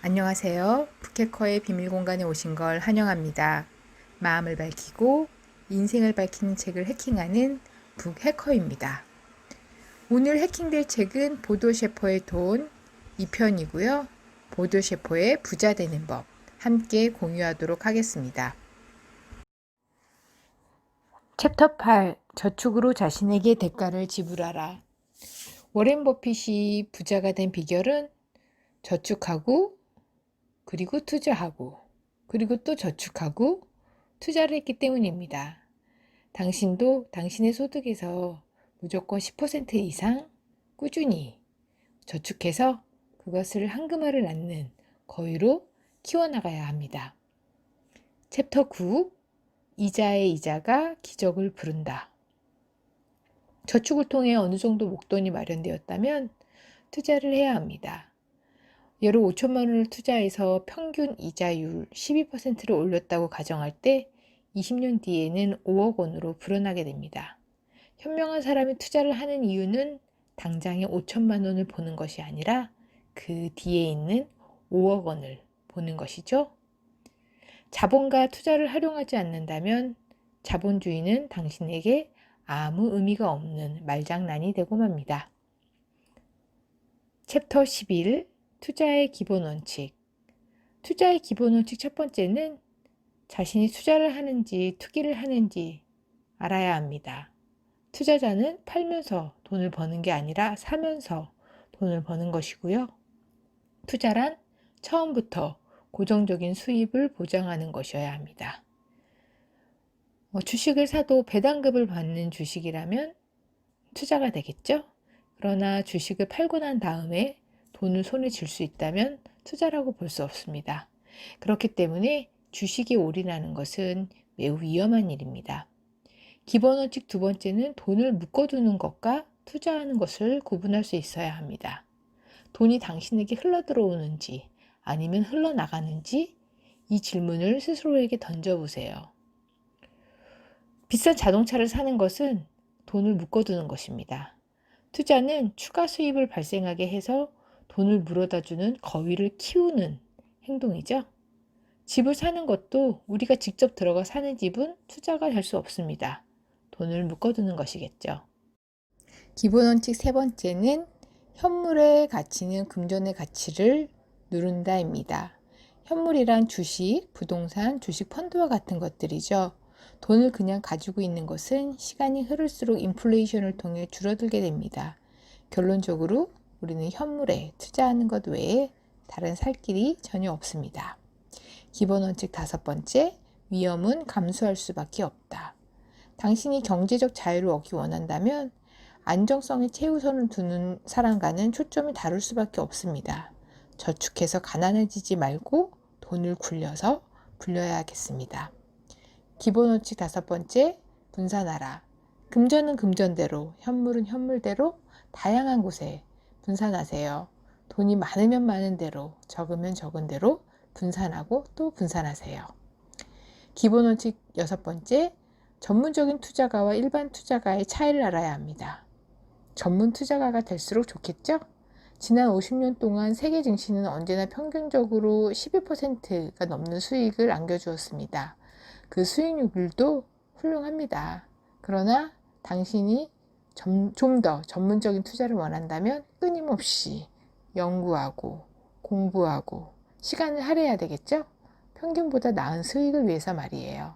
안녕하세요. 북해커의 비밀공간에 오신 걸 환영합니다. 마음을 밝히고 인생을 밝히는 책을 해킹하는 북해커입니다. 오늘 해킹될 책은 보도 셰퍼의 돈 2편이고요. 보도 셰퍼의 부자 되는 법 함께 공유하도록 하겠습니다. 챕터 8 저축으로 자신에게 대가를 지불하라. 워렌 버핏이 부자가 된 비결은 저축하고 그리고 투자하고 그리고 또 저축하고 투자를 했기 때문입니다. 당신도 당신의 소득에서 무조건 10% 이상 꾸준히 저축해서 그것을 한금알을 낳는 거위로 키워나가야 합니다. 챕터 9 이자의 이자가 기적을 부른다. 저축을 통해 어느 정도 목돈이 마련되었다면 투자를 해야 합니다. 예로 5천만 원을 투자해서 평균 이자율 12%를 올렸다고 가정할 때 20년 뒤에는 5억 원으로 불어나게 됩니다. 현명한 사람이 투자를 하는 이유는 당장에 5천만 원을 보는 것이 아니라 그 뒤에 있는 5억 원을 보는 것이죠. 자본과 투자를 활용하지 않는다면 자본주의는 당신에게 아무 의미가 없는 말장난이 되고 맙니다. 챕터 11 투자의 기본 원칙. 투자의 기본 원칙 첫 번째는 자신이 투자를 하는지 투기를 하는지 알아야 합니다. 투자자는 팔면서 돈을 버는 게 아니라 사면서 돈을 버는 것이고요. 투자란 처음부터 고정적인 수입을 보장하는 것이어야 합니다. 주식을 사도 배당급을 받는 주식이라면 투자가 되겠죠? 그러나 주식을 팔고 난 다음에 돈을 손에 쥘 수 있다면 투자라고 볼 수 없습니다. 그렇기 때문에 주식에 올인하는 것은 매우 위험한 일입니다. 기본 원칙 두 번째는 돈을 묶어두는 것과 투자하는 것을 구분할 수 있어야 합니다. 돈이 당신에게 흘러들어오는지 아니면 흘러나가는지 이 질문을 스스로에게 던져보세요. 비싼 자동차를 사는 것은 돈을 묶어두는 것입니다. 투자는 추가 수입을 발생하게 해서 돈을 물어다주는 거위를 키우는 행동이죠. 집을 사는 것도 우리가 직접 들어가 사는 집은 투자가 될 수 없습니다. 돈을 묶어두는 것이겠죠. 기본 원칙 세 번째는 현물의 가치는 금전의 가치를 누른다입니다. 현물이란 주식, 부동산, 주식 펀드와 같은 것들이죠. 돈을 그냥 가지고 있는 것은 시간이 흐를수록 인플레이션을 통해 줄어들게 됩니다. 결론적으로 우리는 현물에 투자하는 것 외에 다른 살 길이 전혀 없습니다. 기본 원칙 다섯 번째, 위험은 감수할 수밖에 없다. 당신이 경제적 자유를 얻기 원한다면 안정성에 최우선을 두는 사람과는 초점이 다를 수밖에 없습니다. 저축해서 가난해지지 말고 돈을 굴려서 불려야겠습니다. 기본 원칙 다섯 번째, 분산하라. 금전은 금전대로, 현물은 현물대로 다양한 곳에 분산하세요. 돈이 많으면 많은 대로, 적으면 적은 대로 분산하고 또 분산하세요. 기본 원칙 여섯 번째, 전문적인 투자가와 일반 투자가의 차이를 알아야 합니다. 전문 투자가가 될수록 좋겠죠? 지난 50년 동안 세계 증시는 언제나 평균적으로 12%가 넘는 수익을 안겨주었습니다. 그 수익률도 훌륭합니다. 그러나 당신이 좀 더 전문적인 투자를 원한다면 끊임없이 연구하고 공부하고 시간을 할애해야 되겠죠? 평균보다 나은 수익을 위해서 말이에요.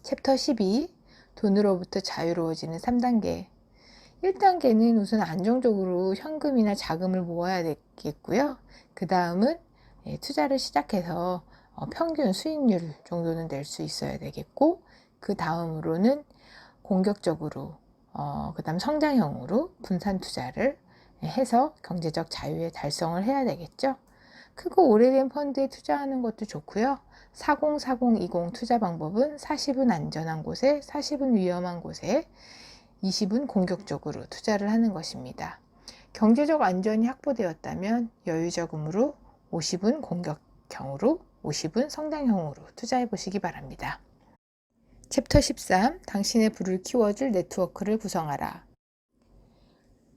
챕터 12 돈으로부터 자유로워지는 3단계. 1단계는 우선 안정적으로 현금이나 자금을 모아야 되겠고요. 그 다음은 투자를 시작해서 평균 수익률 정도는 낼 수 있어야 되겠고, 그 다음으로는 공격적으로 그 다음 성장형으로 분산 투자를 해서 경제적 자유의 달성을 해야 되겠죠. 크고 오래된 펀드에 투자하는 것도 좋고요. 40-40-20 투자 방법은 40은 안전한 곳에, 40은 위험한 곳에, 20은 공격적으로 투자를 하는 것입니다. 경제적 안전이 확보되었다면 여유자금으로 50은 공격형으로, 50은 성장형으로 투자해 보시기 바랍니다. 챕터 13 당신의 부를 키워줄 네트워크를 구성하라.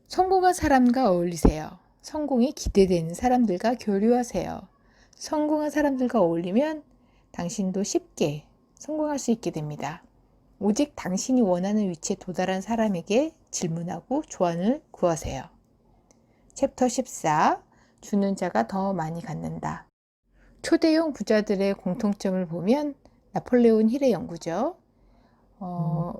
성공한 사람과 어울리세요. 성공이 기대되는 사람들과 교류하세요. 성공한 사람들과 어울리면 당신도 쉽게 성공할 수 있게 됩니다. 오직 당신이 원하는 위치에 도달한 사람에게 질문하고 조언을 구하세요. 챕터 14. 주는 자가 더 많이 갖는다. 초대형 부자들의 공통점을 보면 나폴레온 힐의 연구죠.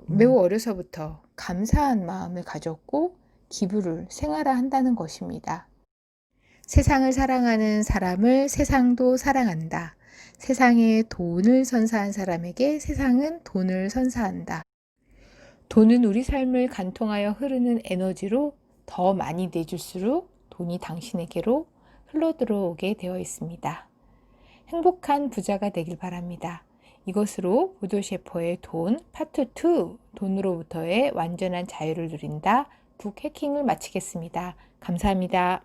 매우 어려서부터 감사한 마음을 가졌고 기부를 생활화한다는 것입니다. 세상을 사랑하는 사람을 세상도 사랑한다. 세상에 돈을 선사한 사람에게 세상은 돈을 선사한다. 돈은 우리 삶을 관통하여 흐르는 에너지로 더 많이 내줄수록 돈이 당신에게로 흘러들어오게 되어 있습니다. 행복한 부자가 되길 바랍니다. 이것으로 보도 셰퍼의 돈 파트 2 돈으로부터의 완전한 자유를 누린다 북 해킹을 마치겠습니다. 감사합니다.